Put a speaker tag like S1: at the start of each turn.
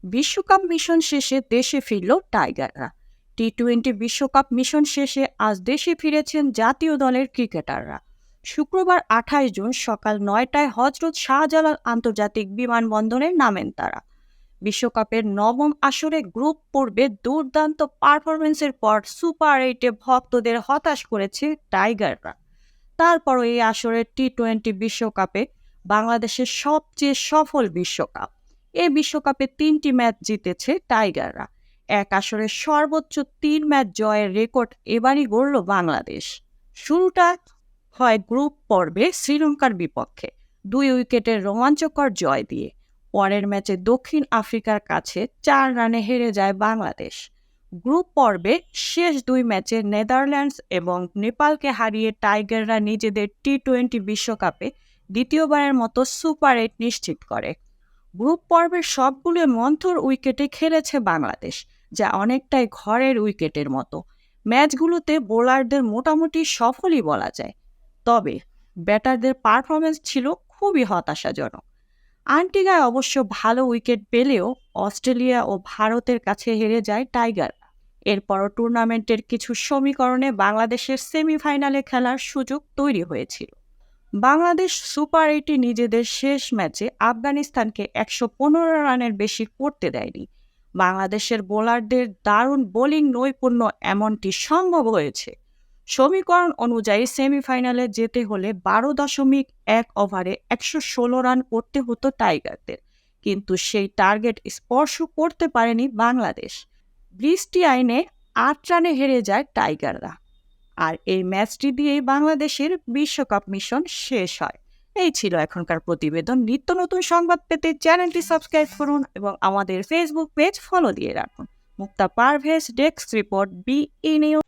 S1: বিশ্বকাপ মিশন শেষে দেশে ফিরল টাইগাররা। টি-20 বিশ্বকাপ মিশন শেষে আজ দেশে ফিরেছেন জাতীয় দলের ক্রিকেটাররা। শুক্রবার 28 জুন সকাল 9টায় হজরত শাহজালাল আন্তর্জাতিক বিমানবন্দরে নামেন তারা। বিশ্বকাপের নবম আসরে গ্রুপ পর্বে দুর্দান্ত পারফরমেন্সের পর সুপার এইটে ভক্তদের হতাশ করেছে টাইগাররা। তারপরও এই আসরের টি-20 বিশ্বকাপে বাংলাদেশের সবচেয়ে সফল বিশ্বকাপ। এই বিশ্বকাপে 3টি ম্যাচ জিতেছে টাইগাররা। এক আসরে সর্বোচ্চ 3 ম্যাচ জয়ের রেকর্ড এবারই গড়ল বাংলাদেশ। শুরুটা হয় গ্রুপ পর্বে শ্রীলঙ্কার বিপক্ষে 2 উইকেটের রোমাঞ্চকর জয় দিয়ে। পরের ম্যাচে দক্ষিণ আফ্রিকার কাছে 4 রানে হেরে যায় বাংলাদেশ। গ্রুপ পর্বে শেষ 2 ম্যাচে নেদারল্যান্ডস এবং নেপালকে হারিয়ে টাইগাররা নিজেদের টি-20 বিশ্বকাপে দ্বিতীয়বারের মতো সুপার 8 নিশ্চিত করে। গ্রুপ পর্বের সবগুলো মন্থর উইকেটে খেলেছে বাংলাদেশ, যা অনেকটাই ঘরের উইকেটের মতো। ম্যাচগুলোতে বোলারদের মোটামুটি সফলই বলা যায়, তবে ব্যাটারদের পারফরমেন্স ছিল খুবই হতাশাজনক। আন্টিগায় অবশ্য ভালো উইকেট পেলেও অস্ট্রেলিয়া ও ভারতের কাছে হেরে যায় টাইগার। এরপরও টুর্নামেন্টের কিছু সমীকরণে বাংলাদেশের সেমিফাইনালে খেলার সুযোগ তৈরি হয়েছিল। বাংলাদেশ সুপার 8 নিজেদের শেষ ম্যাচে আফগানিস্তানকে 115 রানের বেশি করতে দেয়নি। বাংলাদেশের বোলারদের দারুণ বোলিং নৈপুণ্য এমনটি সম্ভব হয়েছে। সমীকরণ অনুযায়ী সেমিফাইনালে যেতে হলে 12.1 ওভারে 116 রান করতে হতো টাইগারদের, কিন্তু সেই টার্গেট স্পর্শ করতে পারেনি বাংলাদেশ। বৃষ্টি আইনে 8 রানে হেরে যায় টাইগাররা। আর এই ম্যাচটি দিয়েই বাংলাদেশের বিশ্বকাপ মিশন শেষ হয়। এই ছিল এখনকার প্রতিবেদন। নিত্য নতুন সংবাদ পেতে চ্যানেলটি সাবস্ক্রাইব করুন এবং আমাদের ফেসবুক পেজ ফলো দিয়ে রাখুন। Mukta Parvez, desk report, BE news.